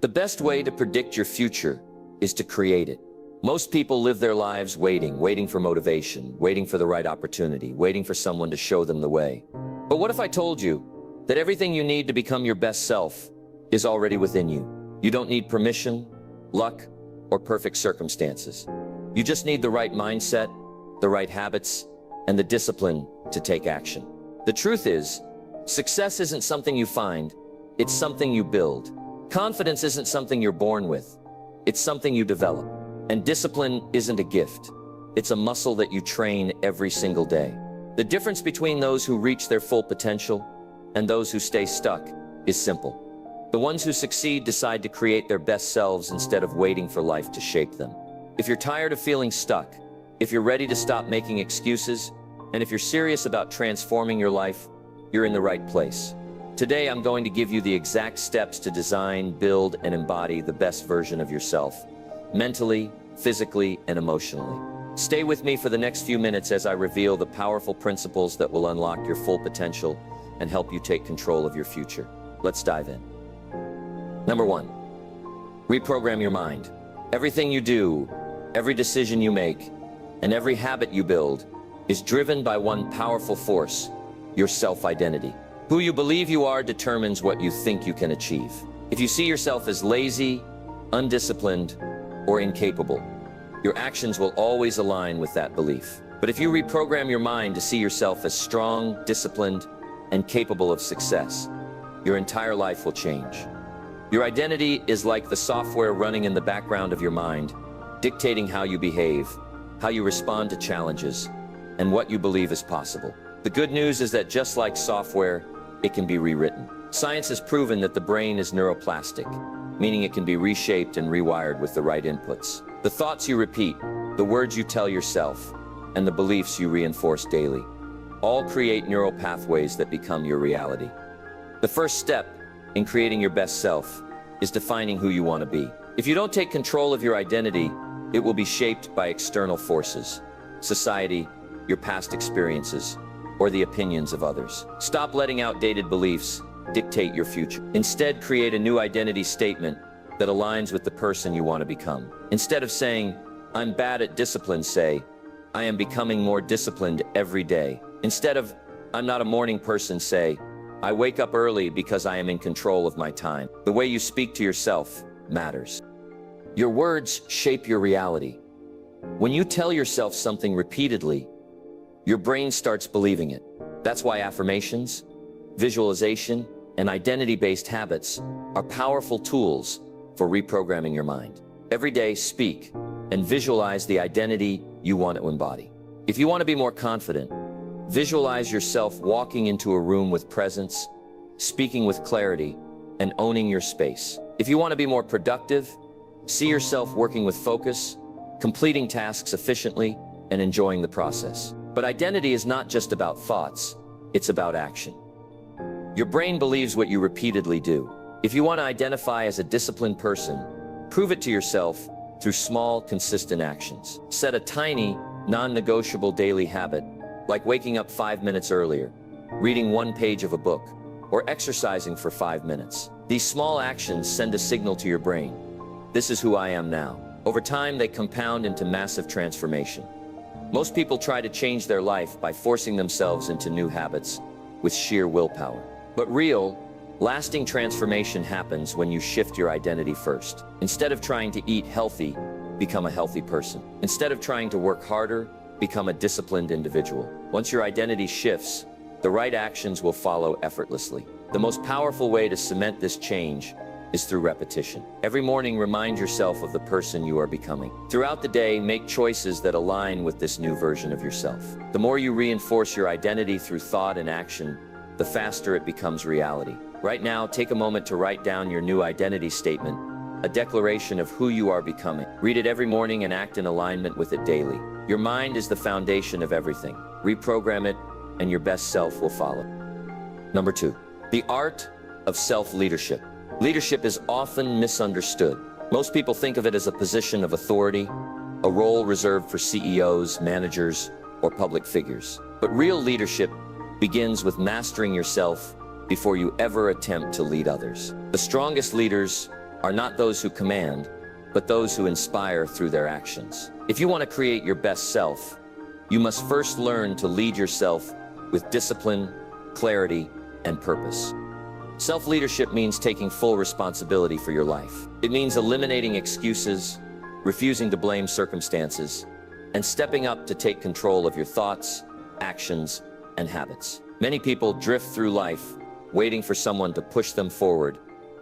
The best way to predict your future is to create it. Most people live their lives waiting for motivation, waiting for the right opportunity, waiting for someone to show them the way. But what if I told you that everything you need to become your best self is already within you? You don't need permission, luck, or perfect circumstances. You just need the right mindset, the right habits, and the discipline to take action. The truth is, success isn't something you find, it's something you build. Confidence isn't something you're born with, it's something you develop. And discipline isn't a gift, it's a muscle that you train every single day. The difference between those who reach their full potential and those who stay stuck is simple. The ones who succeed decide to create their best selves instead of waiting for life to shape them. If you're tired of feeling stuck, if you're ready to stop making excuses, and if you're serious about transforming your life, you're in the right place. Today, I'm going to give you the exact steps to design, build, and embody the best version of yourself, mentally, physically, and emotionally. Stay with me for the next few minutes as I reveal the powerful principles that will unlock your full potential and help you take control of your future. Let's dive in. Number 1, reprogram your mind. Everything you do, every decision you make, and every habit you build is driven by one powerful force, your self-identity. Who you believe you are determines what you think you can achieve. If you see yourself as lazy, undisciplined, or incapable, your actions will always align with that belief. But if you reprogram your mind to see yourself as strong, disciplined, and capable of success, your entire life will change. Your identity is like the software running in the background of your mind, dictating how you behave, how you respond to challenges, and what you believe is possible. The good news is that just like software, it can be rewritten. Science has proven that the brain is neuroplastic, meaning it can be reshaped and rewired with the right inputs. The thoughts you repeat, the words you tell yourself, and the beliefs you reinforce daily all create neural pathways that become your reality. The first step in creating your best self is defining who you want to be. If you don't take control of your identity, it will be shaped by external forces, society, your past experiences, or the opinions of others. Stop letting outdated beliefs dictate your future. Instead, create a new identity statement that aligns with the person you want to become. Instead of saying, "I'm bad at discipline," say, "I am becoming more disciplined every day." Instead of, "I'm not a morning person," say, "I wake up early because I am in control of my time." The way you speak to yourself matters. Your words shape your reality. When you tell yourself something repeatedly, your brain starts believing it. That's why affirmations, visualization, and identity-based habits are powerful tools for reprogramming your mind. Every day, speak and visualize the identity you want to embody. If you want to be more confident, visualize yourself walking into a room with presence, speaking with clarity, and owning your space. If you want to be more productive, see yourself working with focus, completing tasks efficiently, and enjoying the process. But identity is not just about thoughts, it's about action. Your brain believes what you repeatedly do. If you want to identify as a disciplined person, prove it to yourself through small, consistent actions. Set a tiny, non-negotiable daily habit, like waking up 5 minutes earlier, reading 1 page of a book, or exercising for 5 minutes. These small actions send a signal to your brain. This is who I am now. Over time, they compound into massive transformation. Most people try to change their life by forcing themselves into new habits with sheer willpower. But real, lasting transformation happens when you shift your identity first. Instead of trying to eat healthy, become a healthy person. Instead of trying to work harder, become a disciplined individual. Once your identity shifts, the right actions will follow effortlessly. The most powerful way to cement this change is through repetition. Every morning, remind yourself of the person you are becoming. Throughout the day, make choices that align with this new version of yourself. The more you reinforce your identity through thought and action, the faster it becomes reality. Right now, take a moment to write down your new identity statement, a declaration of who you are becoming. Read it every morning and act in alignment with it daily. Your mind is the foundation of everything. Reprogram it, and your best self will follow. Number 2, the art of self-leadership. Leadership is often misunderstood. Most people think of it as a position of authority, a role reserved for CEOs, managers, or public figures. But real leadership begins with mastering yourself before you ever attempt to lead others. The strongest leaders are not those who command, but those who inspire through their actions. If you want to create your best self, you must first learn to lead yourself with discipline, clarity, and purpose. Self-leadership means taking full responsibility for your life. It means eliminating excuses, refusing to blame circumstances, and stepping up to take control of your thoughts, actions, and habits. Many people drift through life, waiting for someone to push them forward,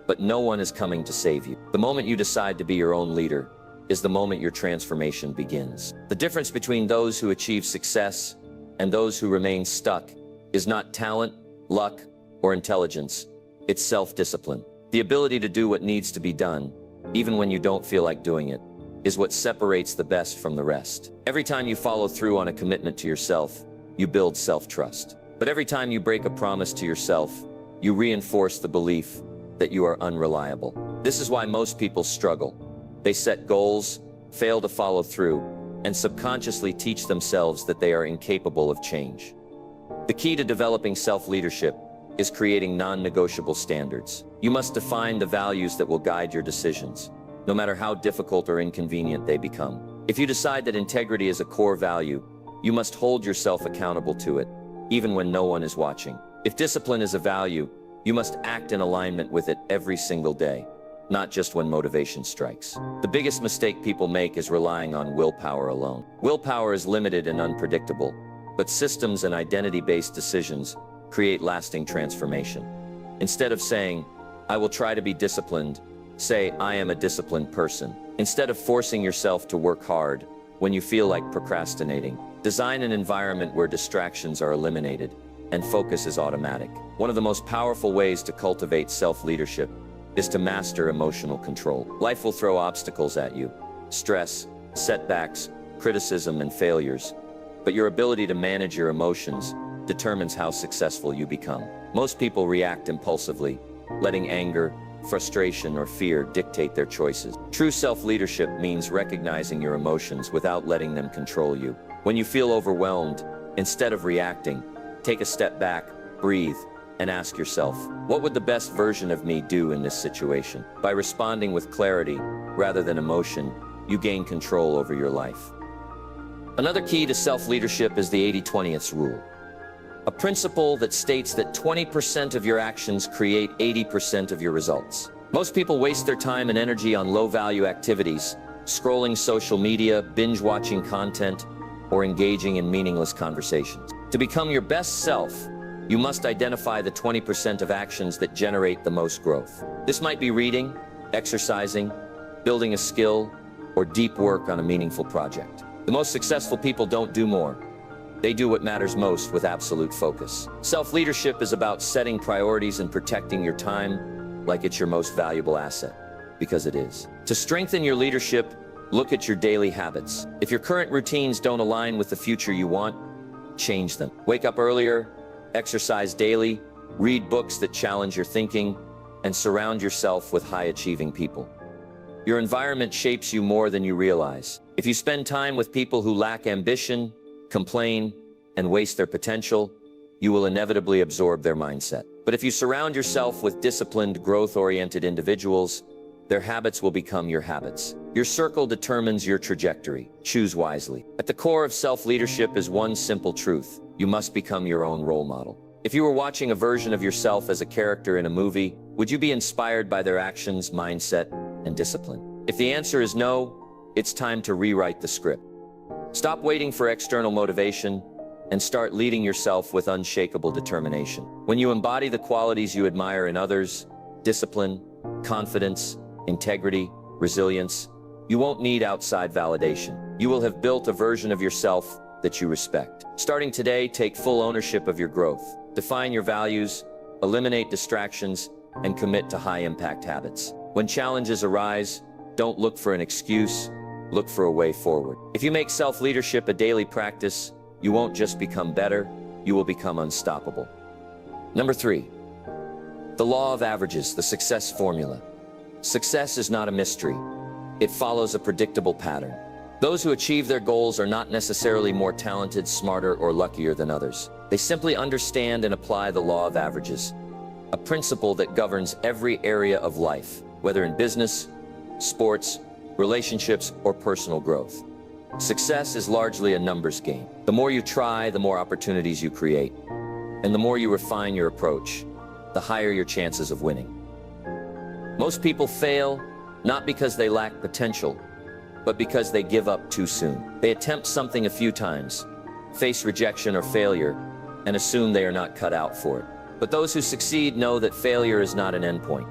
but no one is coming to save you. The moment you decide to be your own leader is the moment your transformation begins. The difference between those who achieve success and those who remain stuck is not talent, luck, or intelligence. It's self-discipline. The ability to do what needs to be done, even when you don't feel like doing it, is what separates the best from the rest. Every time you follow through on a commitment to yourself, you build self-trust. But every time you break a promise to yourself, you reinforce the belief that you are unreliable. This is why most people struggle. They set goals, fail to follow through, and subconsciously teach themselves that they are incapable of change. The key to developing self-leadership is creating non-negotiable standards. You must define the values that will guide your decisions, no matter how difficult or inconvenient they become. If you decide that integrity is a core value, you must hold yourself accountable to it, even when no one is watching. If discipline is a value, you must act in alignment with it every single day, not just when motivation strikes. The biggest mistake people make is relying on willpower alone. Willpower is limited and unpredictable, but systems and identity-based decisions create lasting transformation. Instead of saying, "I will try to be disciplined," say, "I am a disciplined person." Instead of forcing yourself to work hard when you feel like procrastinating, design an environment where distractions are eliminated and focus is automatic. One of the most powerful ways to cultivate self-leadership is to master emotional control. Life will throw obstacles at you: stress, setbacks, criticism, and failures. But your ability to manage your emotions determines how successful you become. Most people react impulsively, letting anger, frustration, or fear dictate their choices. True self-leadership means recognizing your emotions without letting them control you. When you feel overwhelmed, instead of reacting, take a step back, breathe, and ask yourself, what would the best version of me do in this situation? By responding with clarity rather than emotion, you gain control over your life. Another key to self-leadership is the 80-20 rule, a principle that states that 20% of your actions create 80% of your results. Most people waste their time and energy on low-value activities, scrolling social media, binge-watching content, or engaging in meaningless conversations. To become your best self, you must identify the 20% of actions that generate the most growth. This might be reading, exercising, building a skill, or deep work on a meaningful project. The most successful people don't do more. They do what matters most with absolute focus. Self-leadership is about setting priorities and protecting your time like it's your most valuable asset, because it is. To strengthen your leadership, look at your daily habits. If your current routines don't align with the future you want, change them. Wake up earlier, exercise daily, read books that challenge your thinking, and surround yourself with high-achieving people. Your environment shapes you more than you realize. If you spend time with people who lack ambition, complain, and waste their potential, you will inevitably absorb their mindset. But if you surround yourself with disciplined, growth-oriented individuals, their habits will become your habits. Your circle determines your trajectory. Choose wisely. At the core of self-leadership is one simple truth: you must become your own role model. If you were watching a version of yourself as a character in a movie, would you be inspired by their actions, mindset, and discipline? If the answer is no, it's time to rewrite the script. Stop waiting for external motivation and start leading yourself with unshakable determination. When you embody the qualities you admire in others, discipline, confidence, integrity, resilience, you won't need outside validation. You will have built a version of yourself that you respect. Starting today, take full ownership of your growth. Define your values, eliminate distractions, and commit to high-impact habits. When challenges arise, don't look for an excuse, look for a way forward. If you make self-leadership a daily practice, you won't just become better, you will become unstoppable. Number 3, the law of averages, the success formula. Success is not a mystery. It follows a predictable pattern. Those who achieve their goals are not necessarily more talented, smarter, or luckier than others. They simply understand and apply the law of averages, a principle that governs every area of life. whether in business, sports, relationships, or personal growth. Success is largely a numbers game. The more you try, the more opportunities you create. And the more you refine your approach, the higher your chances of winning. Most people fail not because they lack potential, but because they give up too soon. They attempt something a few times, face rejection or failure, and assume they are not cut out for it. But those who succeed know that failure is not an endpoint.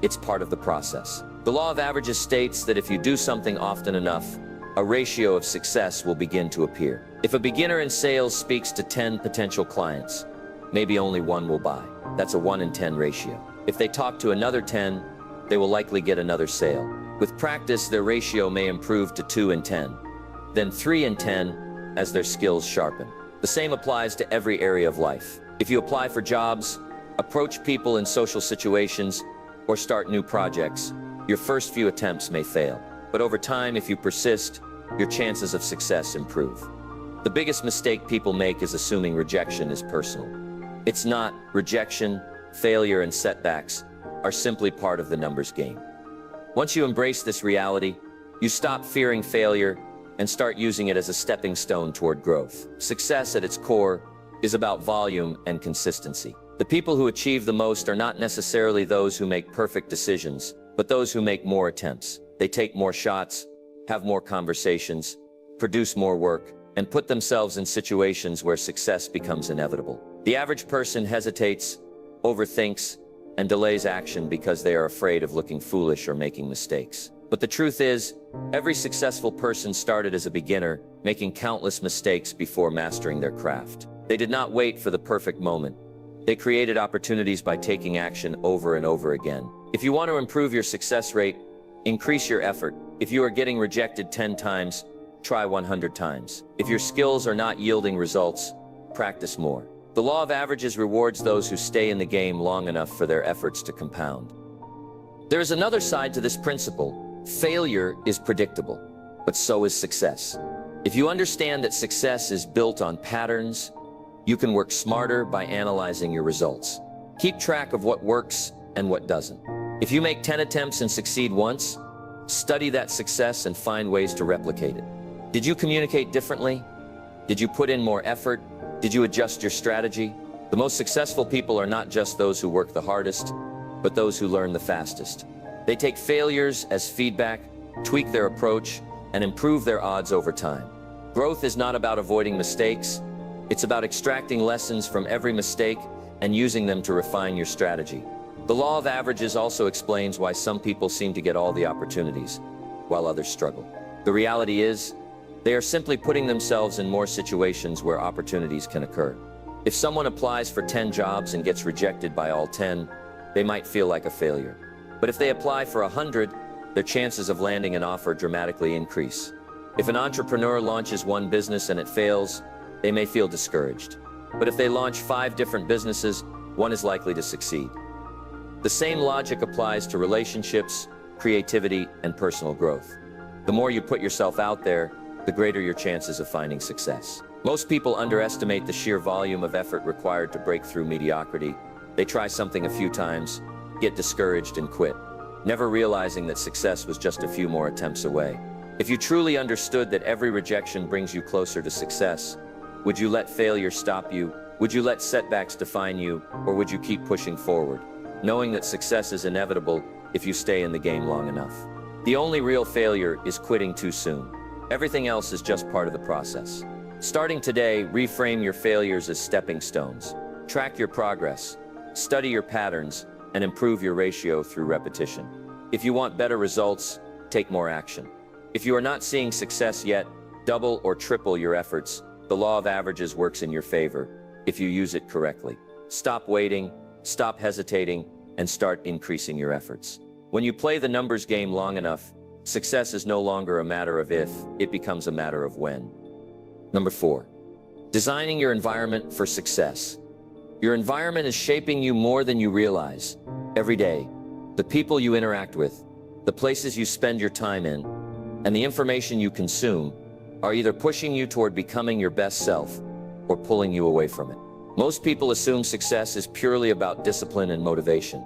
It's part of the process. The law of averages states that if you do something often enough, a ratio of success will begin to appear. If a beginner in sales speaks to 10 potential clients, maybe only one will buy. That's a 1 in 10 ratio. If they talk to another 10, they will likely get another sale. With practice, their ratio may improve to 2 in 10, then 3 in 10 as their skills sharpen. The same applies to every area of life. If you apply for jobs, approach people in social situations, or start new projects, your first few attempts may fail. But over time, if you persist, your chances of success improve. The biggest mistake people make is assuming rejection is personal. It's not. Rejection, failure, and setbacks are simply part of the numbers game. Once you embrace this reality, you stop fearing failure and start using it as a stepping stone toward growth. Success at its core is about volume and consistency. The people who achieve the most are not necessarily those who make perfect decisions, but those who make more attempts. They take more shots, have more conversations, produce more work, and put themselves in situations where success becomes inevitable. The average person hesitates, overthinks, and delays action because they are afraid of looking foolish or making mistakes. But the truth is, every successful person started as a beginner, making countless mistakes before mastering their craft. They did not wait for the perfect moment. They created opportunities by taking action over and over again. If you want to improve your success rate, increase your effort. If you are getting rejected 10 times, try 100 times. If your skills are not yielding results, practice more. The law of averages rewards those who stay in the game long enough for their efforts to compound. There is another side to this principle. Failure is predictable, but so is success. If you understand that success is built on patterns, you can work smarter by analyzing your results. Keep track of what works and what doesn't. If you make 10 attempts and succeed once, study that success and find ways to replicate it. Did you communicate differently? Did you put in more effort? Did you adjust your strategy? The most successful people are not just those who work the hardest, but those who learn the fastest. They take failures as feedback, tweak their approach, and improve their odds over time. Growth is not about avoiding mistakes. It's about extracting lessons from every mistake and using them to refine your strategy. The law of averages also explains why some people seem to get all the opportunities, while others struggle. The reality is, they are simply putting themselves in more situations where opportunities can occur. If someone applies for 10 jobs and gets rejected by all 10, they might feel like a failure. But if they apply for 100, their chances of landing an offer dramatically increase. If an entrepreneur launches one business and it fails, they may feel discouraged. But if they launch 5 different businesses, one is likely to succeed. The same logic applies to relationships, creativity, and personal growth. The more you put yourself out there, the greater your chances of finding success. Most people underestimate the sheer volume of effort required to break through mediocrity. They try something a few times, get discouraged, and quit, never realizing that success was just a few more attempts away. If you truly understood that every rejection brings you closer to success, would you let failure stop you? Would you let setbacks define you? Or would you keep pushing forward, knowing that success is inevitable if you stay in the game long enough? The only real failure is quitting too soon. Everything else is just part of the process. Starting today, reframe your failures as stepping stones. Track your progress, study your patterns, and improve your ratio through repetition. If you want better results, take more action. If you are not seeing success yet, double or triple your efforts. The law of averages works in your favor if you use it correctly. Stop waiting, stop hesitating, and start increasing your efforts. When you play the numbers game long enough, success is no longer a matter of if, it becomes a matter of when. Number 4, designing your environment for success. Your environment is shaping you more than you realize. Every day, the people you interact with, the places you spend your time in, and the information you consume are either pushing you toward becoming your best self or pulling you away from it. Most people assume success is purely about discipline and motivation.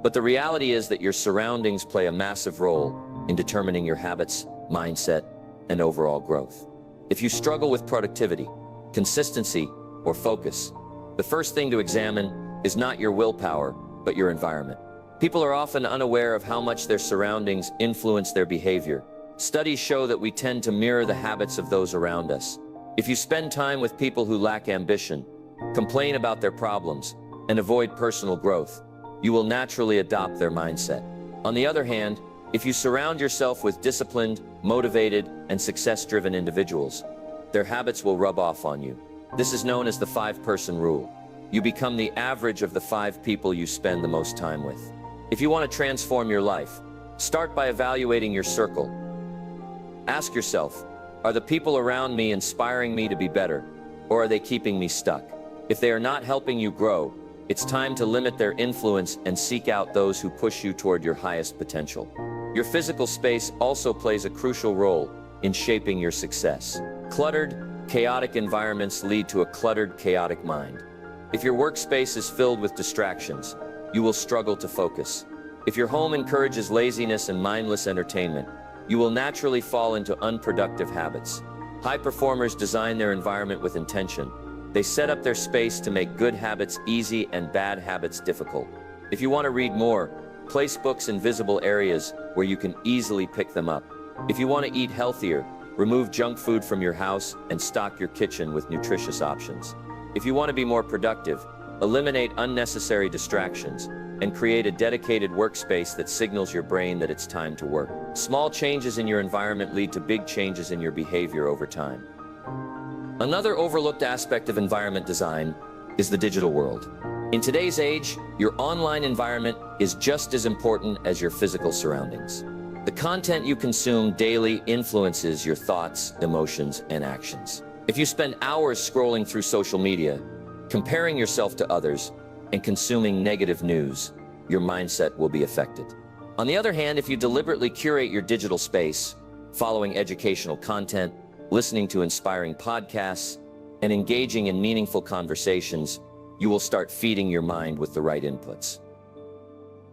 But the reality is that your surroundings play a massive role in determining your habits, mindset, and overall growth. If you struggle with productivity, consistency, or focus, the first thing to examine is not your willpower, but your environment. People are often unaware of how much their surroundings influence their behavior. Studies show that we tend to mirror the habits of those around us. If you spend time with people who lack ambition, complain about their problems, and avoid personal growth, you will naturally adopt their mindset. On the other hand, if you surround yourself with disciplined, motivated, and success-driven individuals, their habits will rub off on you. This is known as the 5-person rule. You become the average of the 5 people you spend the most time with. If you want to transform your life, start by evaluating your circle. Ask yourself, are the people around me inspiring me to be better, or are they keeping me stuck? If they are not helping you grow, it's time to limit their influence and seek out those who push you toward your highest potential. Your physical space also plays a crucial role in shaping your success. Cluttered, chaotic environments lead to a cluttered, chaotic mind. If your workspace is filled with distractions, you will struggle to focus. If your home encourages laziness and mindless entertainment, you will naturally fall into unproductive habits. High performers design their environment with intention. They set up their space to make good habits easy and bad habits difficult. If you want to read more, place books in visible areas where you can easily pick them up. If you want to eat healthier, remove junk food from your house and stock your kitchen with nutritious options. If you want to be more productive, eliminate unnecessary distractions and create a dedicated workspace that signals your brain that it's time to work. Small changes in your environment lead to big changes in your behavior over time. Another overlooked aspect of environment design is the digital world. In today's age, your online environment is just as important as your physical surroundings. The content you consume daily influences your thoughts, emotions, and actions. If you spend hours scrolling through social media, comparing yourself to others, and consuming negative news, your mindset will be affected. On the other hand, if you deliberately curate your digital space, following educational content, listening to inspiring podcasts, and engaging in meaningful conversations, you will start feeding your mind with the right inputs.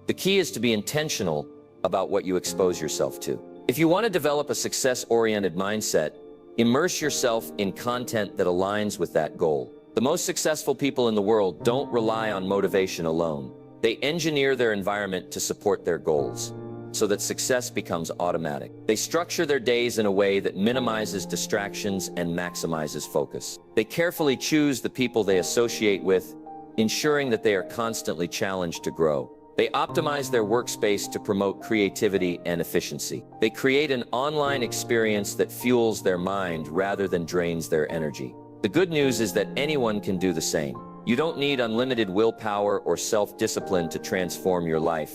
The key is to be intentional about what you expose yourself to. If you want to develop a success-oriented mindset, immerse yourself in content that aligns with that goal. The most successful people in the world don't rely on motivation alone. They engineer their environment to support their goals, so that success becomes automatic. They structure their days in a way that minimizes distractions and maximizes focus. They carefully choose the people they associate with, ensuring that they are constantly challenged to grow. They optimize their workspace to promote creativity and efficiency. They create an online experience that fuels their mind rather than drains their energy. The good news is that anyone can do the same. You don't need unlimited willpower or self-discipline to transform your life.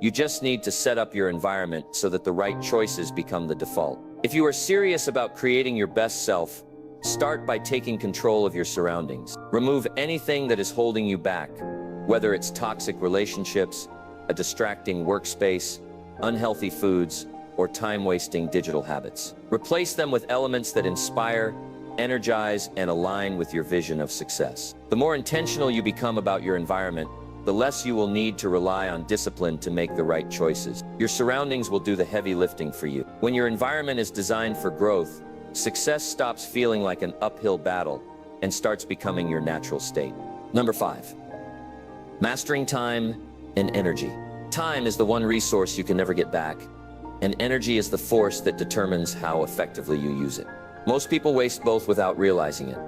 You just need to set up your environment so that the right choices become the default. If you are serious about creating your best self, start by taking control of your surroundings. Remove anything that is holding you back, whether it's toxic relationships, a distracting workspace, unhealthy foods, or time-wasting digital habits. Replace them with elements that inspire, energize, and align with your vision of success. The more intentional you become about your environment, the less you will need to rely on discipline to make the right choices. Your surroundings will do the heavy lifting for you. When your environment is designed for growth, success stops feeling like an uphill battle and starts becoming your natural state. Number 5, mastering time and energy. Time is the one resource you can never get back, and energy is the force that determines how effectively you use it. Most people waste both without realizing it,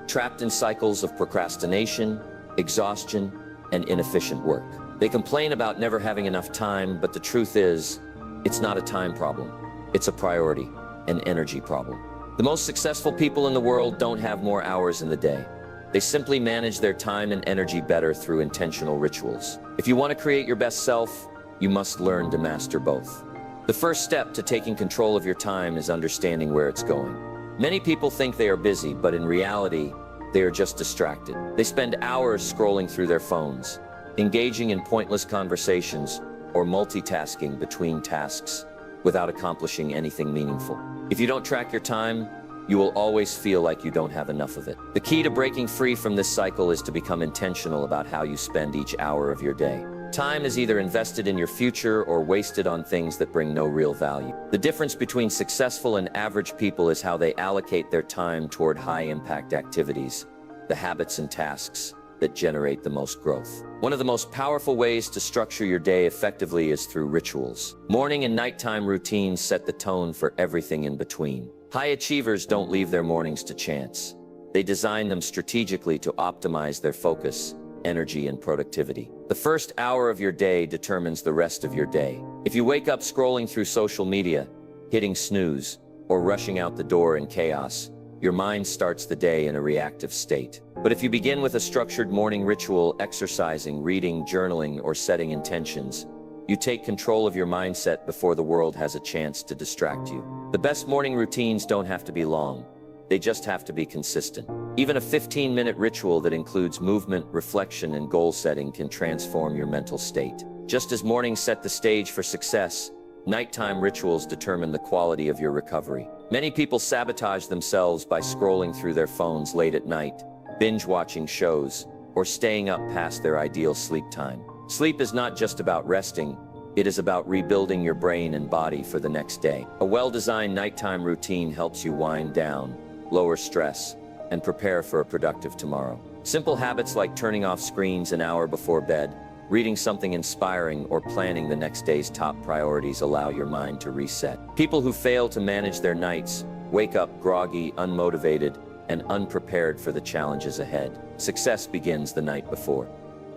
trapped in cycles of procrastination, exhaustion, and inefficient work. They complain about never having enough time, but the truth is, it's not a time problem. It's a priority, an energy problem. The most successful people in the world don't have more hours in the day. They simply manage their time and energy better through intentional rituals. If you want to create your best self, you must learn to master both. The first step to taking control of your time is understanding where it's going. Many people think they are busy, but in reality, they are just distracted. They spend hours scrolling through their phones, engaging in pointless conversations, or multitasking between tasks without accomplishing anything meaningful. If you don't track your time, you will always feel like you don't have enough of it. The key to breaking free from this cycle is to become intentional about how you spend each hour of your day. time is either invested in your future or wasted on things that bring no real value. The difference between successful and average people is how they allocate their time toward high-impact activities, the habits and tasks that generate the most growth. One of the most powerful ways to structure your day effectively is through rituals. Morning and nighttime routines set the tone for everything in between. High achievers don't leave their mornings to chance. They design them strategically to optimize their focus, energy, and productivity. The first hour of your day determines the rest of your day. If you wake up scrolling through social media, hitting snooze, or rushing out the door in chaos, your mind starts the day in a reactive state. But if you begin with a structured morning ritual, exercising, reading, journaling, or setting intentions, you take control of your mindset before the world has a chance to distract you. The best morning routines don't have to be long. They just have to be consistent. Even a 15-minute ritual that includes movement, reflection, and goal setting can transform your mental state. Just as mornings set the stage for success, nighttime rituals determine the quality of your recovery. Many people sabotage themselves by scrolling through their phones late at night, binge-watching shows, or staying up past their ideal sleep time. Sleep is not just about resting, it is about rebuilding your brain and body for the next day. A well-designed nighttime routine helps you wind down, lower stress, and prepare for a productive tomorrow. Simple habits like turning off screens an hour before bed, reading something inspiring, or planning the next day's top priorities allow your mind to reset. People who fail to manage their nights wake up groggy, unmotivated, and unprepared for the challenges ahead. Success begins the night before.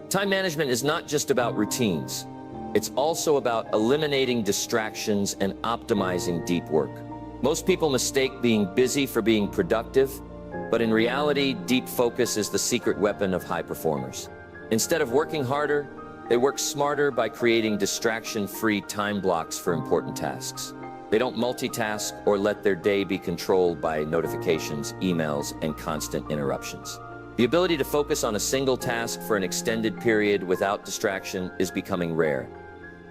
Time management is not just about routines. It's also about eliminating distractions and optimizing deep work. Most people mistake being busy for being productive, but in reality, deep focus is the secret weapon of high performers. Instead of working harder, they work smarter by creating distraction-free time blocks for important tasks. They don't multitask or let their day be controlled by notifications, emails, and constant interruptions. The ability to focus on a single task for an extended period without distraction is becoming rare,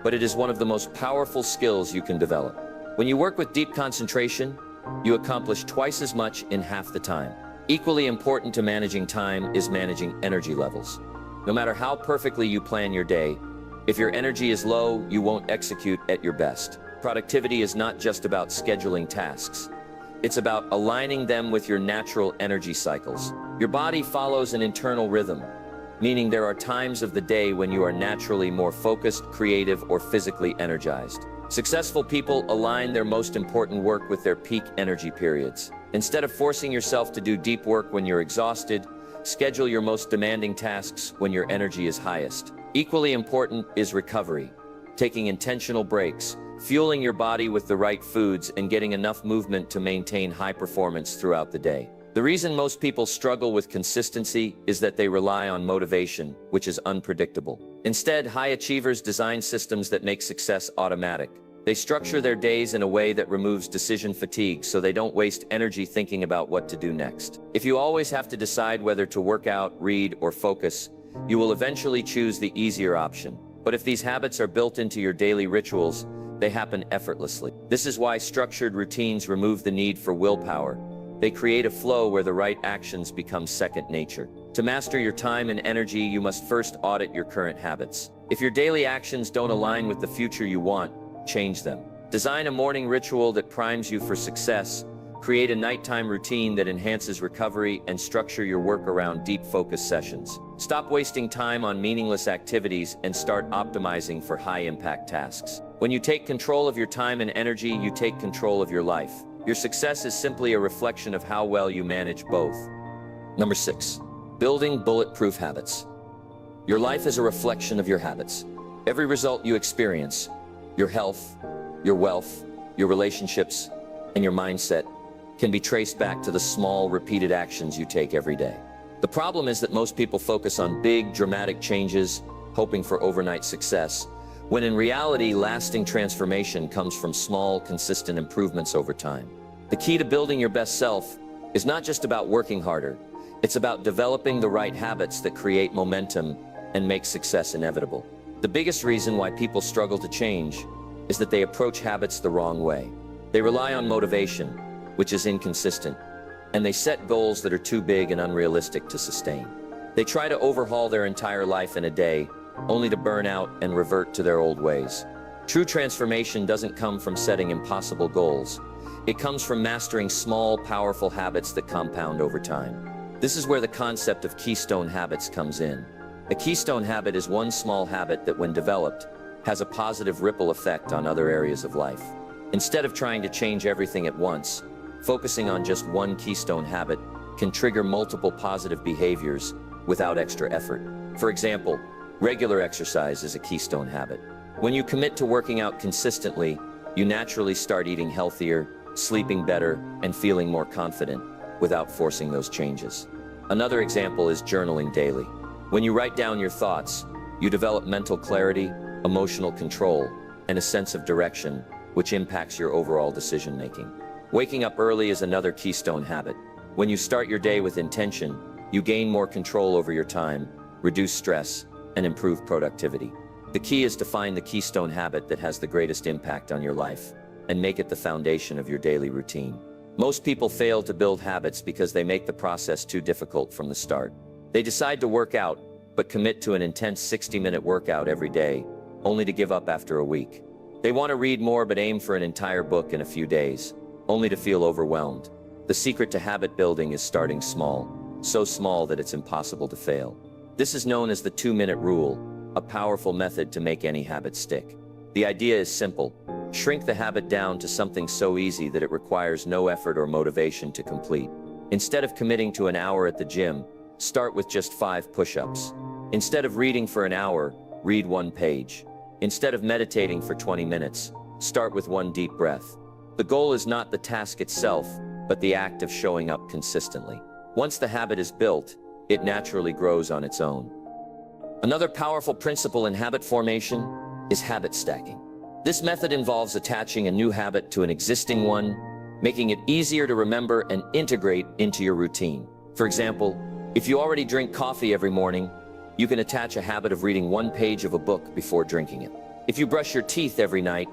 but it is one of the most powerful skills you can develop. When you work with deep concentration, you accomplish twice as much in half the time. Equally important to managing time is managing energy levels. No matter how perfectly you plan your day, if your energy is low, you won't execute at your best. Productivity is not just about scheduling tasks. It's about aligning them with your natural energy cycles. Your body follows an internal rhythm, meaning there are times of the day when you are naturally more focused, creative, or physically energized. Successful people align their most important work with their peak energy periods. Instead of forcing yourself to do deep work when you're exhausted, schedule your most demanding tasks when your energy is highest. Equally important is recovery. Taking intentional breaks, fueling your body with the right foods, and getting enough movement to maintain high performance throughout the day. The reason most people struggle with consistency is that they rely on motivation, which is unpredictable. Instead, high achievers design systems that make success automatic. They structure their days in a way that removes decision fatigue so they don't waste energy thinking about what to do next. If you always have to decide whether to work out, read, or focus, you will eventually choose the easier option. But if these habits are built into your daily rituals, they happen effortlessly. This is why structured routines remove the need for willpower. They create a flow where the right actions become second nature. To master your time and energy, you must first audit your current habits. If your daily actions don't align with the future you want, change them. Design a morning ritual that primes you for success, create a nighttime routine that enhances recovery, and structure your work around deep focus sessions. Stop wasting time on meaningless activities and start optimizing for high-impact tasks. When you take control of your time and energy, you take control of your life. Your success is simply a reflection of how well you manage both. Number 6, building bulletproof habits. Your life is a reflection of your habits. Every result you experience, your health, your wealth, your relationships, and your mindset can be traced back to the small, repeated actions you take every day. The problem is that most people focus on big, dramatic changes, hoping for overnight success, when in reality, lasting transformation comes from small, consistent improvements over time. The key to building your best self is not just about working harder, it's about developing the right habits that create momentum and make success inevitable. The biggest reason why people struggle to change is that they approach habits the wrong way. They rely on motivation, which is inconsistent, and they set goals that are too big and unrealistic to sustain. They try to overhaul their entire life in a day, only to burn out and revert to their old ways. True transformation doesn't come from setting impossible goals. It comes from mastering small, powerful habits that compound over time. This is where the concept of keystone habits comes in. A keystone habit is one small habit that, when developed, has a positive ripple effect on other areas of life. Instead of trying to change everything at once, focusing on just one keystone habit can trigger multiple positive behaviors without extra effort. For example, regular exercise is a keystone habit. When you commit to working out consistently, you naturally start eating healthier, sleeping better, and feeling more confident without forcing those changes. Another example is journaling daily. When you write down your thoughts, you develop mental clarity, emotional control, and a sense of direction, which impacts your overall decision-making. Waking up early is another keystone habit. When you start your day with intention, you gain more control over your time, reduce stress, and improve productivity. The key is to find the keystone habit that has the greatest impact on your life and make it the foundation of your daily routine. Most people fail to build habits because they make the process too difficult from the start. They decide to work out, but commit to an intense 60-minute workout every day, only to give up after a week. They want to read more but aim for an entire book in a few days, only to feel overwhelmed. The secret to habit building is starting small, so small that it's impossible to fail. This is known as the 2-minute rule, a powerful method to make any habit stick. The idea is simple. Shrink the habit down to something so easy that it requires no effort or motivation to complete. Instead of committing to an hour at the gym, start with just 5 push-ups. Instead of reading for an hour, read 1 page. Instead of meditating for 20 minutes, start with 1 deep breath. The goal is not the task itself, but the act of showing up consistently. Once the habit is built, it naturally grows on its own. Another powerful principle in habit formation is habit stacking. This method involves attaching a new habit to an existing one, making it easier to remember and integrate into your routine. For example, if you already drink coffee every morning, you can attach a habit of reading 1 page of a book before drinking it. If you brush your teeth every night,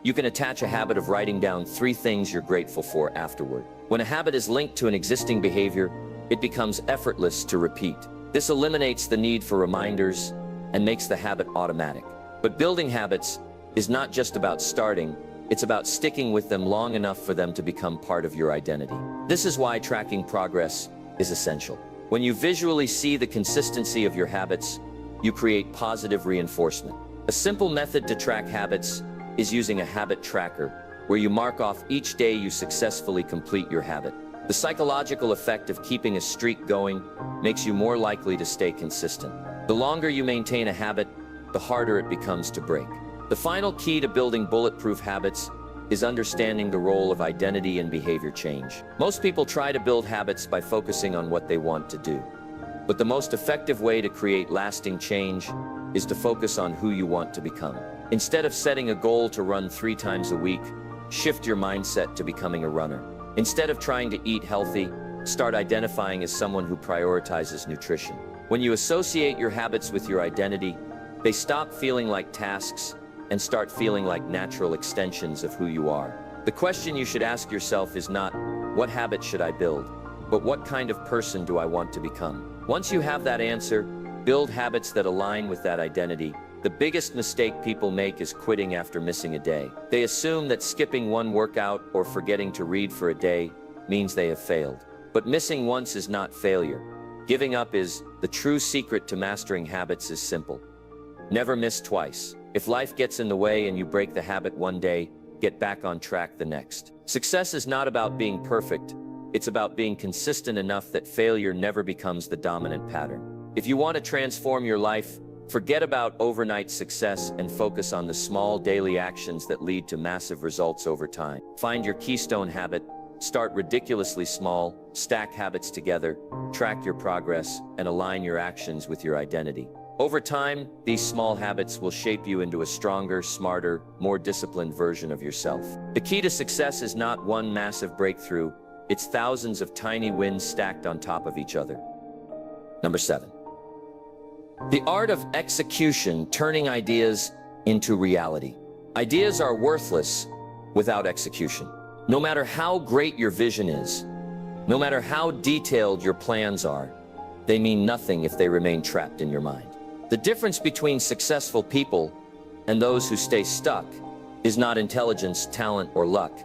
you can attach a habit of writing down 3 things you're grateful for afterward. When a habit is linked to an existing behavior, it becomes effortless to repeat. This eliminates the need for reminders and makes the habit automatic. But building habits is not just about starting, it's about sticking with them long enough for them to become part of your identity. This is why tracking progress is essential. When you visually see the consistency of your habits, you create positive reinforcement. A simple method to track habits is using a habit tracker, where you mark off each day you successfully complete your habit. The psychological effect of keeping a streak going makes you more likely to stay consistent. The longer you maintain a habit, the harder it becomes to break. The final key to building bulletproof habits is understanding the role of identity and behavior change. Most people try to build habits by focusing on what they want to do. But the most effective way to create lasting change is to focus on who you want to become. Instead of setting a goal to run 3 times a week, shift your mindset to becoming a runner. Instead of trying to eat healthy, start identifying as someone who prioritizes nutrition. When you associate your habits with your identity, they stop feeling like tasks and start feeling like natural extensions of who you are. The question you should ask yourself is not, what habit should I build, but what kind of person do I want to become? Once you have that answer, build habits that align with that identity. The biggest mistake people make is quitting after missing a day. They assume that skipping 1 workout or forgetting to read for a day means they have failed. But missing once is not failure. Giving up is. The true secret to mastering habits is simple. Never miss twice. If life gets in the way and you break the habit one day, get back on track the next. Success is not about being perfect. It's about being consistent enough that failure never becomes the dominant pattern. If you want to transform your life, forget about overnight success and focus on the small daily actions that lead to massive results over time. Find your keystone habit, start ridiculously small, stack habits together, track your progress, and align your actions with your identity. Over time, these small habits will shape you into a stronger, smarter, more disciplined version of yourself. The key to success is not one massive breakthrough, it's thousands of tiny wins stacked on top of each other. Number 7. The art of execution, turning ideas into reality. Ideas are worthless without execution. No matter how great your vision is, no matter how detailed your plans are, they mean nothing if they remain trapped in your mind. The difference between successful people and those who stay stuck is not intelligence, talent, or luck.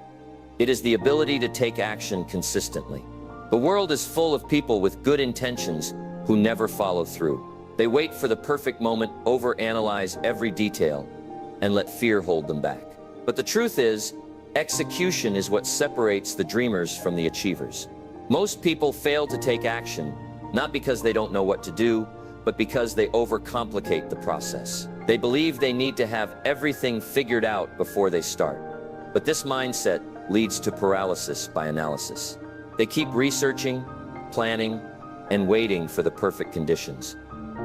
It is the ability to take action consistently. The world is full of people with good intentions who never follow through. They wait for the perfect moment, overanalyze every detail, and let fear hold them back. But the truth is, execution is what separates the dreamers from the achievers. Most people fail to take action, not because they don't know what to do, but because they overcomplicate the process. They believe they need to have everything figured out before they start. But this mindset leads to paralysis by analysis. They keep researching, planning, and waiting for the perfect conditions.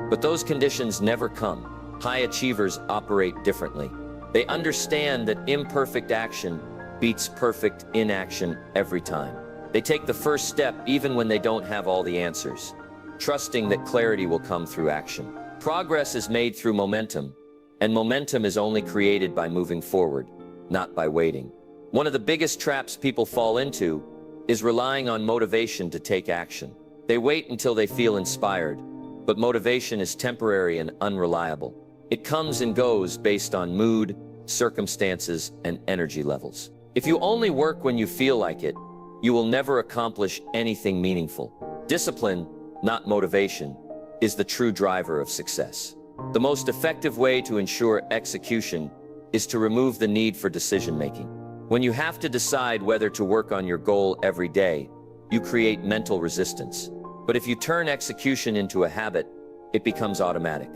But those conditions never come. High achievers operate differently. They understand that imperfect action beats perfect inaction every time. They take the first step even when they don't have all the answers, trusting that clarity will come through action. Progress is made through momentum, and momentum is only created by moving forward, not by waiting. One of the biggest traps people fall into is relying on motivation to take action. They wait until they feel inspired, but motivation is temporary and unreliable. It comes and goes based on mood, circumstances, and energy levels. If you only work when you feel like it, you will never accomplish anything meaningful. Discipline, not motivation, is the true driver of success. The most effective way to ensure execution is to remove the need for decision-making. When you have to decide whether to work on your goal every day, you create mental resistance. But if you turn execution into a habit, it becomes automatic.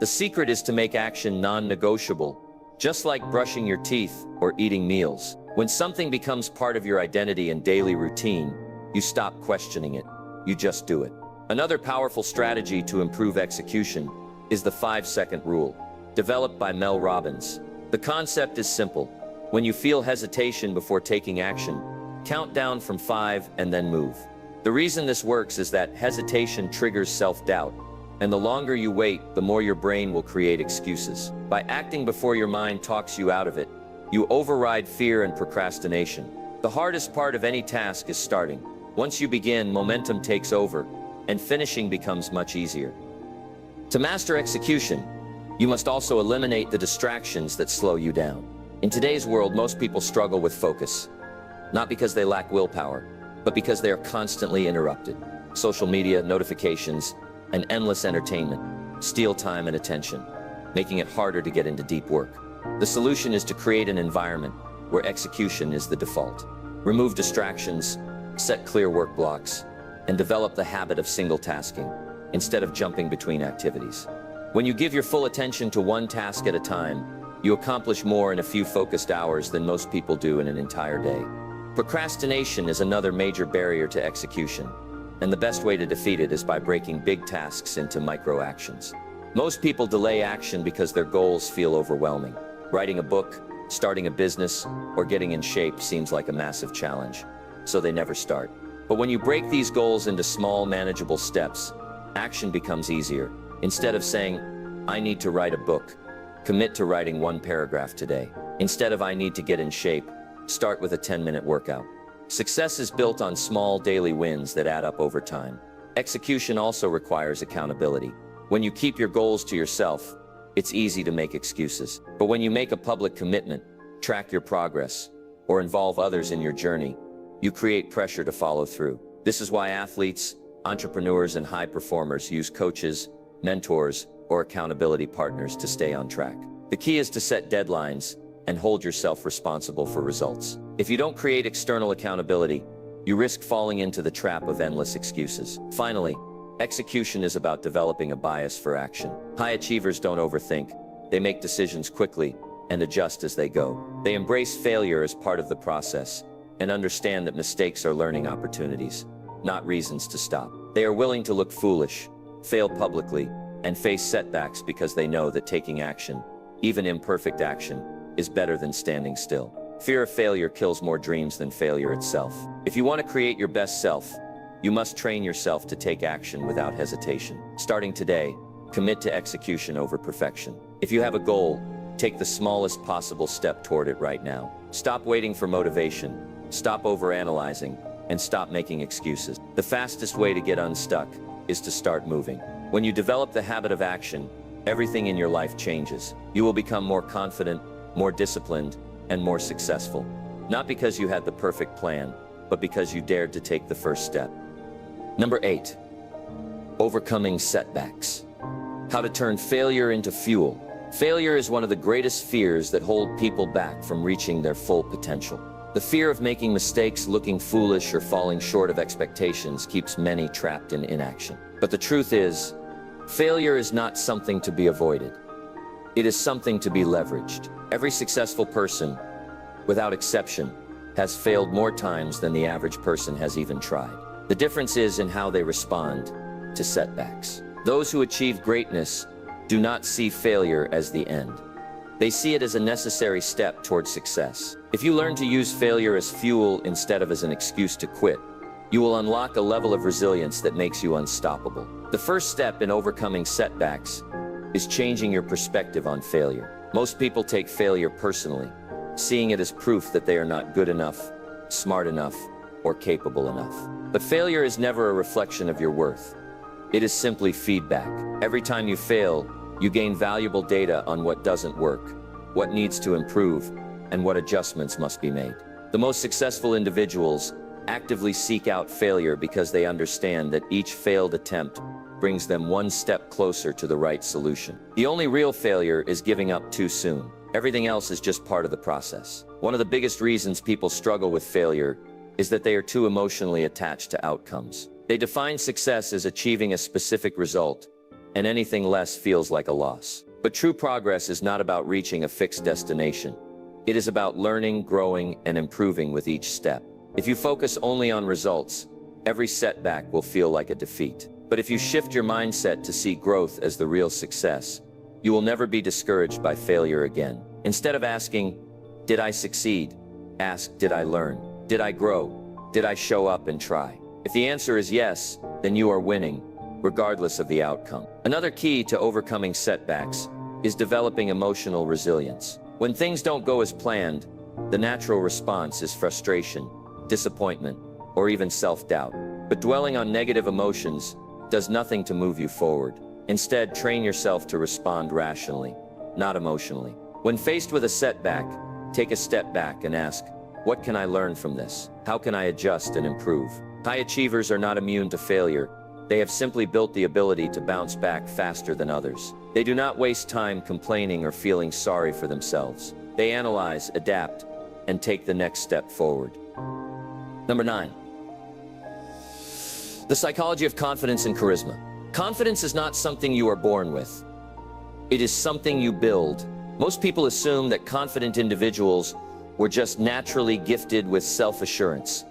The secret is to make action non-negotiable, just like brushing your teeth or eating meals. When something becomes part of your identity and daily routine, you stop questioning it. You just do it. Another powerful strategy to improve execution is the 5-second rule, developed by Mel Robbins. The concept is simple. When you feel hesitation before taking action, count down from 5 and then move. The reason this works is that hesitation triggers self-doubt, and the longer you wait, the more your brain will create excuses. By acting before your mind talks you out of it, you override fear and procrastination. The hardest part of any task is starting. Once you begin, momentum takes over, and finishing becomes much easier. To master execution, you must also eliminate the distractions that slow you down. In today's world, most people struggle with focus, not because they lack willpower, but because they are constantly interrupted. Social media, notifications, and endless entertainment steal time and attention, making it harder to get into deep work. The solution is to create an environment where execution is the default. Remove distractions, set clear work blocks, and develop the habit of single tasking instead of jumping between activities. When you give your full attention to one task at a time, you accomplish more in a few focused hours than most people do in an entire day. Procrastination is another major barrier to execution, and the best way to defeat it is by breaking big tasks into micro actions. Most people delay action because their goals feel overwhelming. Writing a book, starting a business, or getting in shape seems like a massive challenge, so they never start. But when you break these goals into small, manageable steps, action becomes easier. Instead of saying, "I need to write a book," commit to writing 1 paragraph today. Instead of "I need to get in shape," start with a 10-minute workout. Success is built on small daily wins that add up over time. Execution also requires accountability. When you keep your goals to yourself, it's easy to make excuses. But when you make a public commitment, track your progress, or involve others in your journey, you create pressure to follow through. This is why athletes, entrepreneurs, and high performers use coaches, mentors, or accountability partners to stay on track. The key is to set deadlines and hold yourself responsible for results. If you don't create external accountability, you risk falling into the trap of endless excuses. Finally, execution is about developing a bias for action. High achievers don't overthink. They make decisions quickly and adjust as they go. They embrace failure as part of the process and understand that mistakes are learning opportunities, not reasons to stop. They are willing to look foolish, fail publicly, and face setbacks because they know that taking action, even imperfect action, is better than standing still. Fear of failure kills more dreams than failure itself. If you want to create your best self, you must train yourself to take action without hesitation. Starting today, commit to execution over perfection. If you have a goal, take the smallest possible step toward it right now. Stop waiting for motivation, stop overanalyzing, and stop making excuses. The fastest way to get unstuck is to start moving. When you develop the habit of action, everything in your life changes. You will become more confident, more disciplined, and more successful. Not because you had the perfect plan, but because you dared to take the first step. Number 8, overcoming setbacks. How to turn failure into fuel. Failure is one of the greatest fears that hold people back from reaching their full potential. The fear of making mistakes, looking foolish, or falling short of expectations keeps many trapped in inaction. But the truth is, failure is not something to be avoided. It is something to be leveraged. Every successful person, without exception, has failed more times than the average person has even tried. The difference is in how they respond to setbacks. Those who achieve greatness do not see failure as the end. They see it as a necessary step towards success. If you learn to use failure as fuel instead of as an excuse to quit, you will unlock a level of resilience that makes you unstoppable. The first step in overcoming setbacks is changing your perspective on failure. Most people take failure personally, seeing it as proof that they are not good enough, smart enough, or capable enough. But failure is never a reflection of your worth. It is simply feedback. Every time you fail, you gain valuable data on what doesn't work, what needs to improve, and what adjustments must be made. The most successful individuals actively seek out failure because they understand that each failed attempt brings them one step closer to the right solution. The only real failure is giving up too soon. Everything else is just part of the process. One of the biggest reasons people struggle with failure is that they are too emotionally attached to outcomes. They define success as achieving a specific result, and anything less feels like a loss. But true progress is not about reaching a fixed destination. It is about learning, growing, and improving with each step. If you focus only on results, every setback will feel like a defeat. But if you shift your mindset to see growth as the real success, you will never be discouraged by failure again. Instead of asking, "Did I succeed?" ask, "Did I learn? Did I grow? Did I show up and try?" If the answer is yes, then you are winning, regardless of the outcome. Another key to overcoming setbacks is developing emotional resilience. When things don't go as planned, the natural response is frustration, disappointment, or even self-doubt. But dwelling on negative emotions does nothing to move you forward. Instead, train yourself to respond rationally, not emotionally. When faced with a setback, take a step back and ask, "What can I learn from this? How can I adjust and improve?" High achievers are not immune to failure. They have simply built the ability to bounce back faster than others. They do not waste time complaining or feeling sorry for themselves. They analyze, adapt, and take the next step forward. Number 9. The psychology of confidence and charisma. Confidence is not something you are born with. It is something you build. Most people assume that confident individuals were just naturally gifted with self-assurance.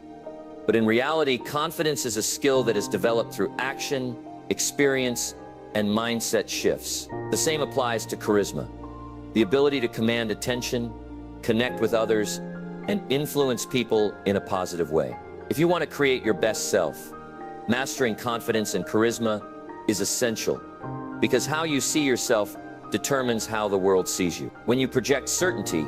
But in reality, confidence is a skill that is developed through action, experience, and mindset shifts. The same applies to charisma, the ability to command attention, connect with others, and influence people in a positive way. If you want to create your best self, mastering confidence and charisma is essential, because how you see yourself determines how the world sees you. When you project certainty,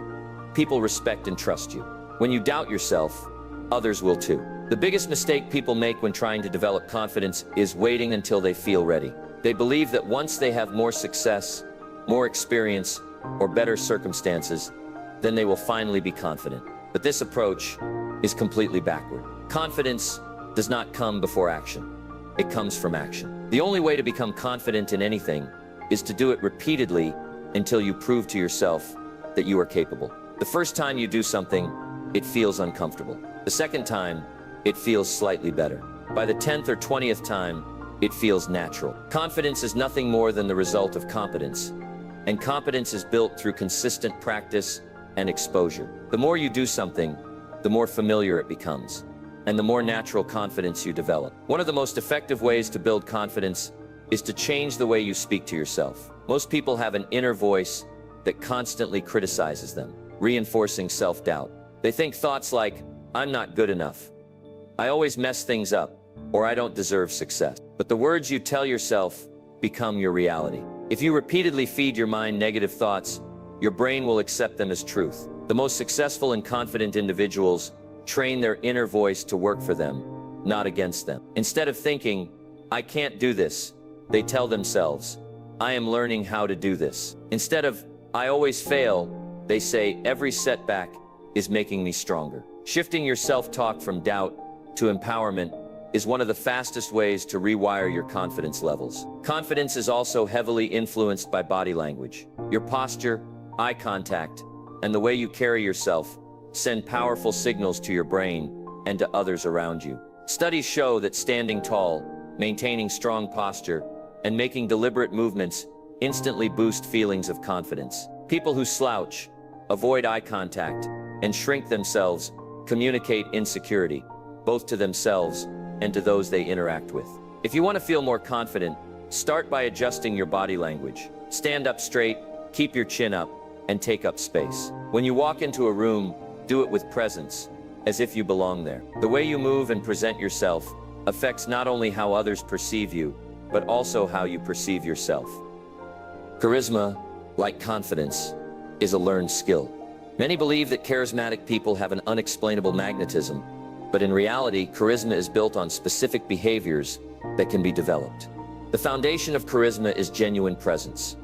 people respect and trust you. When you doubt yourself, others will too. The biggest mistake people make when trying to develop confidence is waiting until they feel ready. They believe that once they have more success, more experience, or better circumstances, then they will finally be confident. But this approach is completely backward. Confidence does not come before action. It comes from action. The only way to become confident in anything is to do it repeatedly until you prove to yourself that you are capable. The first time you do something, it feels uncomfortable. The second time, it feels slightly better. By the 10th or 20th time, it feels natural. Confidence is nothing more than the result of competence, and competence is built through consistent practice and exposure. The more you do something, the more familiar it becomes, and the more natural confidence you develop. One of the most effective ways to build confidence is to change the way you speak to yourself. Most people have an inner voice that constantly criticizes them, reinforcing self-doubt. They think thoughts like, "I'm not good enough," "I always mess things up," or "I don't deserve success." But the words you tell yourself become your reality. If you repeatedly feed your mind negative thoughts, your brain will accept them as truth. The most successful and confident individuals train their inner voice to work for them, not against them. Instead of thinking, "I can't do this," they tell themselves, I am learning how to do this. Instead of, I always fail, they say, every setback is making me stronger. Shifting your self-talk from doubt to empowerment is one of the fastest ways to rewire your confidence levels. Confidence is also heavily influenced by body language. Your posture, eye contact, and the way you carry yourself send powerful signals to your brain and to others around you. Studies show that standing tall, maintaining strong posture, and making deliberate movements instantly boost feelings of confidence. People who slouch, avoid eye contact, and shrink themselves communicate insecurity, both to themselves and to those they interact with. If you want to feel more confident, start by adjusting your body language. Stand up straight, keep your chin up, and take up space. When you walk into a room, do it with presence, as if you belong there. The way you move and present yourself affects not only how others perceive you, but also how you perceive yourself. Charisma, like confidence, is a learned skill. Many believe that charismatic people have an unexplainable magnetism, but in reality, charisma is built on specific behaviors that can be developed. The foundation of charisma is genuine presence,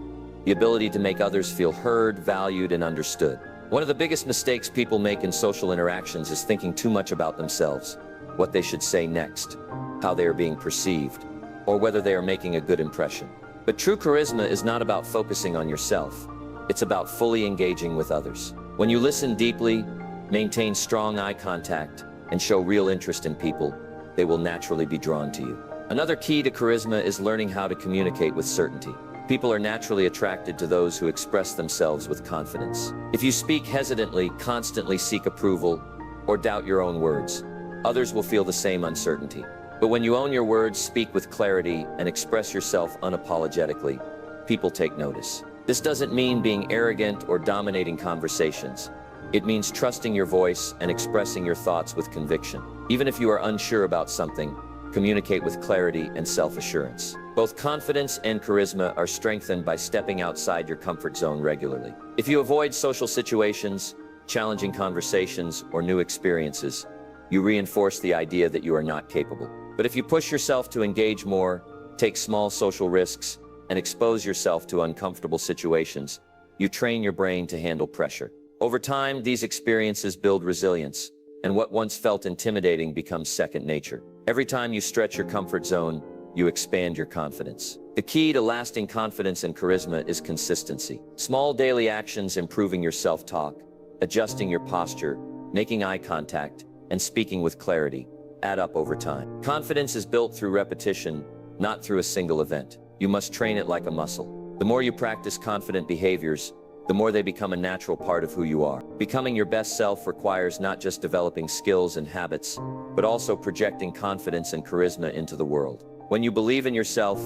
the ability to make others feel heard, valued, and understood. One of the biggest mistakes people make in social interactions is thinking too much about themselves, what they should say next, how they are being perceived, or whether they are making a good impression. But true charisma is not about focusing on yourself. It's about fully engaging with others. When you listen deeply, maintain strong eye contact, and show real interest in people, they will naturally be drawn to you. Another key to charisma is learning how to communicate with certainty. People are naturally attracted to those who express themselves with confidence. If you speak hesitantly, constantly seek approval, or doubt your own words, others will feel the same uncertainty. But when you own your words, speak with clarity, and express yourself unapologetically, people take notice. This doesn't mean being arrogant or dominating conversations. It means trusting your voice and expressing your thoughts with conviction. Even if you are unsure about something, communicate with clarity and self-assurance. Both confidence and charisma are strengthened by stepping outside your comfort zone regularly. If you avoid social situations, challenging conversations, or new experiences, you reinforce the idea that you are not capable. But if you push yourself to engage more, take small social risks, and expose yourself to uncomfortable situations, you train your brain to handle pressure. Over time, these experiences build resilience, and what once felt intimidating becomes second nature. Every time you stretch your comfort zone, you expand your confidence. The key to lasting confidence and charisma is consistency. Small daily actions improving your self-talk, adjusting your posture, making eye contact, and speaking with clarity add up over time. Confidence is built through repetition, not through a single event. You must train it like a muscle. The more you practice confident behaviors, the more they become a natural part of who you are. Becoming your best self requires not just developing skills and habits, but also projecting confidence and charisma into the world. When you believe in yourself,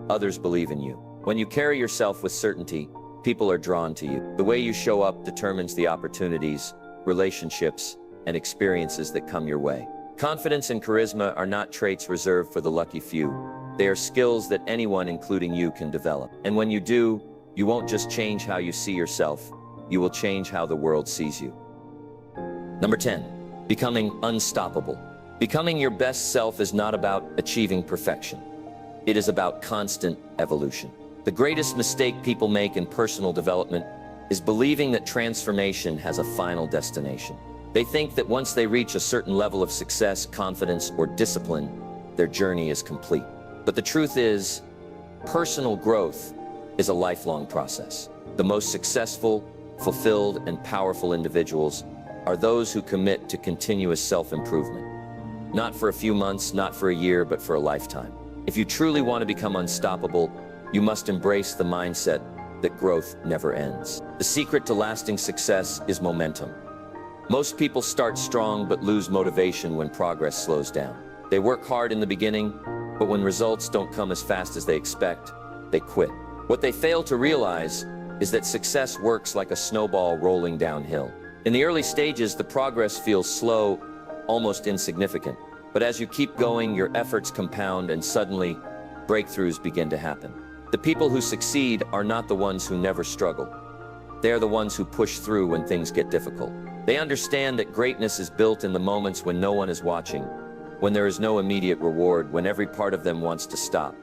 others believe in you. When you carry yourself with certainty, people are drawn to you. The way you show up determines the opportunities, relationships, and experiences that come your way. Confidence and charisma are not traits reserved for the lucky few. They are skills that anyone, including you, can develop. And when you do, you won't just change how you see yourself, you will change how the world sees you. Number 10, becoming unstoppable. Becoming your best self is not about achieving perfection. It is about constant evolution. The greatest mistake people make in personal development is believing that transformation has a final destination. They think that once they reach a certain level of success, confidence, or discipline, their journey is complete. But the truth is, personal growth is a lifelong process. The most successful, fulfilled, and powerful individuals are those who commit to continuous self-improvement. Not for a few months, not for a year, but for a lifetime. If you truly want to become unstoppable, you must embrace the mindset that growth never ends. The secret to lasting success is momentum. Most people start strong but lose motivation when progress slows down. They work hard in the beginning, but when results don't come as fast as they expect, they quit. What they fail to realize is that success works like a snowball rolling downhill. In the early stages, the progress feels slow, almost insignificant. But as you keep going, your efforts compound and suddenly, breakthroughs begin to happen. The people who succeed are not the ones who never struggle. They are the ones who push through when things get difficult. They understand that greatness is built in the moments when no one is watching, when there is no immediate reward, when every part of them wants to stop,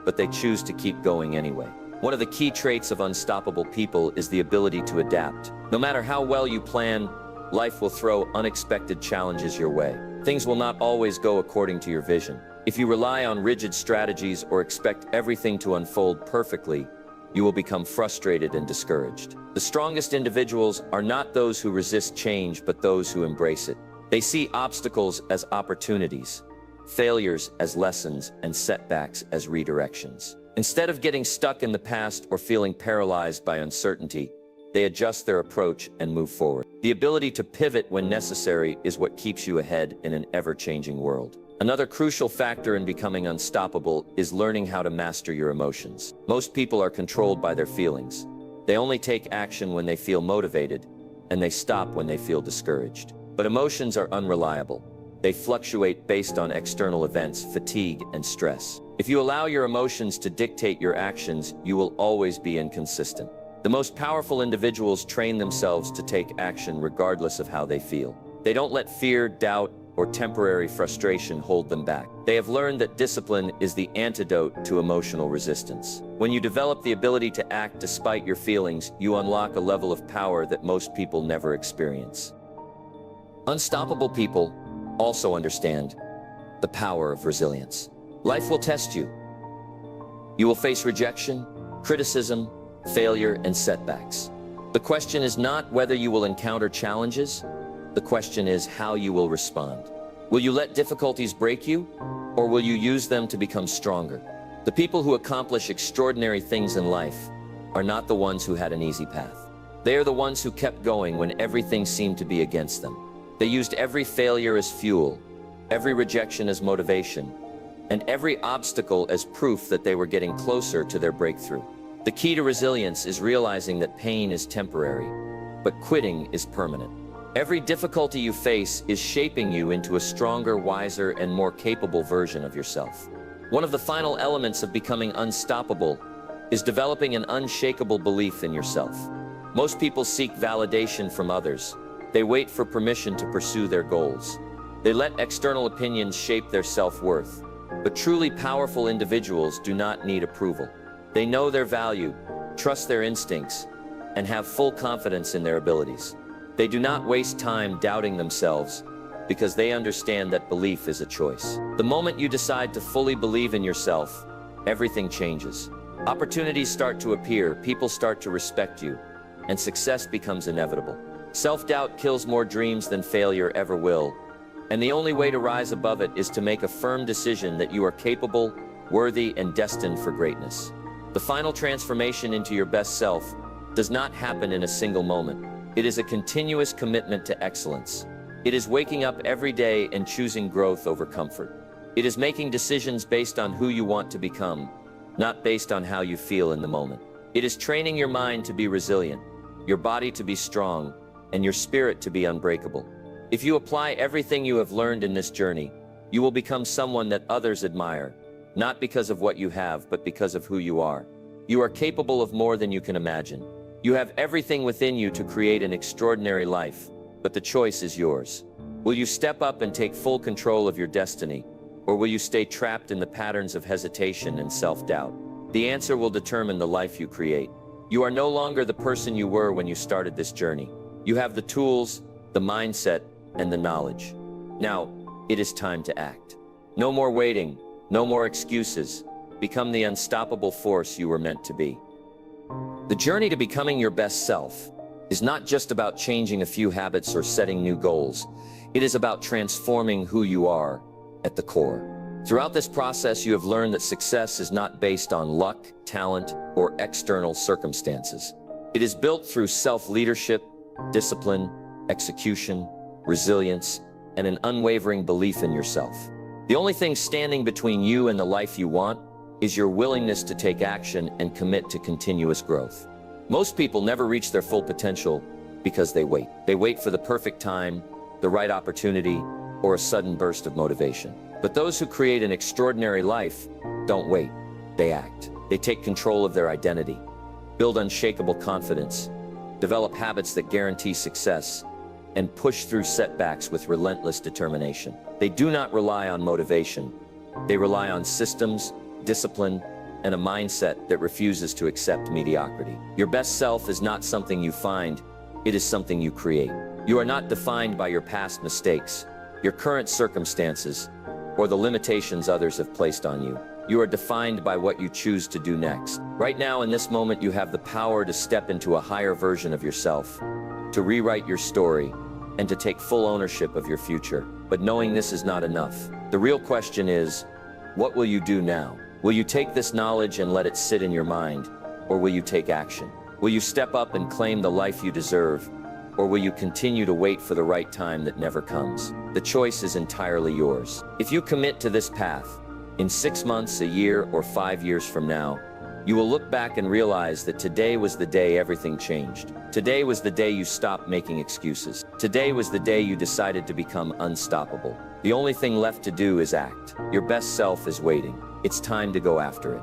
but they choose to keep going anyway. One of the key traits of unstoppable people is the ability to adapt. No matter how well you plan, life will throw unexpected challenges your way. Things will not always go according to your vision. If you rely on rigid strategies or expect everything to unfold perfectly, you will become frustrated and discouraged. The strongest individuals are not those who resist change, but those who embrace it. They see obstacles as opportunities, failures as lessons, and setbacks as redirections. Instead of getting stuck in the past or feeling paralyzed by uncertainty, they adjust their approach and move forward. The ability to pivot when necessary is what keeps you ahead in an ever-changing world. Another crucial factor in becoming unstoppable is learning how to master your emotions. Most people are controlled by their feelings. They only take action when they feel motivated, and they stop when they feel discouraged. But emotions are unreliable. They fluctuate based on external events, fatigue, and stress. If you allow your emotions to dictate your actions, you will always be inconsistent. The most powerful individuals train themselves to take action regardless of how they feel. They don't let fear, doubt, or temporary frustration hold them back. They have learned that discipline is the antidote to emotional resistance. When you develop the ability to act despite your feelings, you unlock a level of power that most people never experience. Unstoppable people also understand the power of resilience. Life will test you. You will face rejection, criticism, failure, and setbacks. The question is not whether you will encounter challenges. The question is how you will respond. Will you let difficulties break you, or will you use them to become stronger? The people who accomplish extraordinary things in life are not the ones who had an easy path. They are the ones who kept going when everything seemed to be against them. They used every failure as fuel, every rejection as motivation, and every obstacle as proof that they were getting closer to their breakthrough. The key to resilience is realizing that pain is temporary, but quitting is permanent. Every difficulty you face is shaping you into a stronger, wiser, and more capable version of yourself. One of the final elements of becoming unstoppable is developing an unshakable belief in yourself. Most people seek validation from others. They wait for permission to pursue their goals. They let external opinions shape their self-worth. But truly powerful individuals do not need approval. They know their value, trust their instincts, and have full confidence in their abilities. They do not waste time doubting themselves because they understand that belief is a choice. The moment you decide to fully believe in yourself, everything changes. Opportunities start to appear, people start to respect you, and success becomes inevitable. Self-doubt kills more dreams than failure ever will. And the only way to rise above it is to make a firm decision that you are capable, worthy, and destined for greatness. The final transformation into your best self does not happen in a single moment. It is a continuous commitment to excellence. It is waking up every day and choosing growth over comfort. It is making decisions based on who you want to become, not based on how you feel in the moment. It is training your mind to be resilient, your body to be strong, and your spirit to be unbreakable. If you apply everything you have learned in this journey, you will become someone that others admire, not because of what you have, but because of who you are. You are capable of more than you can imagine. You have everything within you to create an extraordinary life, but the choice is yours. Will you step up and take full control of your destiny, or will you stay trapped in the patterns of hesitation and self-doubt? The answer will determine the life you create. You are no longer the person you were when you started this journey. You have the tools, the mindset, and the knowledge. Now, it is time to act. No more waiting, no more excuses. Become the unstoppable force you were meant to be. The journey to becoming your best self is not just about changing a few habits or setting new goals. It is about transforming who you are at the core. Throughout this process, you have learned that success is not based on luck, talent, or external circumstances. It is built through self-leadership, discipline, execution, resilience, and an unwavering belief in yourself. The only thing standing between you and the life you want is your willingness to take action and commit to continuous growth. Most people never reach their full potential because they wait. They wait for the perfect time, the right opportunity, or a sudden burst of motivation. But those who create an extraordinary life don't wait. They act. They take control of their identity, build unshakable confidence, develop habits that guarantee success, and push through setbacks with relentless determination. They do not rely on motivation. They rely on systems, discipline, and a mindset that refuses to accept mediocrity. Your best self is not something you find, it is something you create. You are not defined by your past mistakes, your current circumstances, or the limitations others have placed on you. You are defined by what you choose to do next. Right now, in this moment, you have the power to step into a higher version of yourself, to rewrite your story, and to take full ownership of your future. But knowing this is not enough. The real question is, what will you do now? Will you take this knowledge and let it sit in your mind, or will you take action? Will you step up and claim the life you deserve, or will you continue to wait for the right time that never comes? The choice is entirely yours. If you commit to this path, in 6 months, a year, or 5 years from now, you will look back and realize that today was the day everything changed. Today was the day you stopped making excuses. Today was the day you decided to become unstoppable. The only thing left to do is act. Your best self is waiting. It's time to go after it.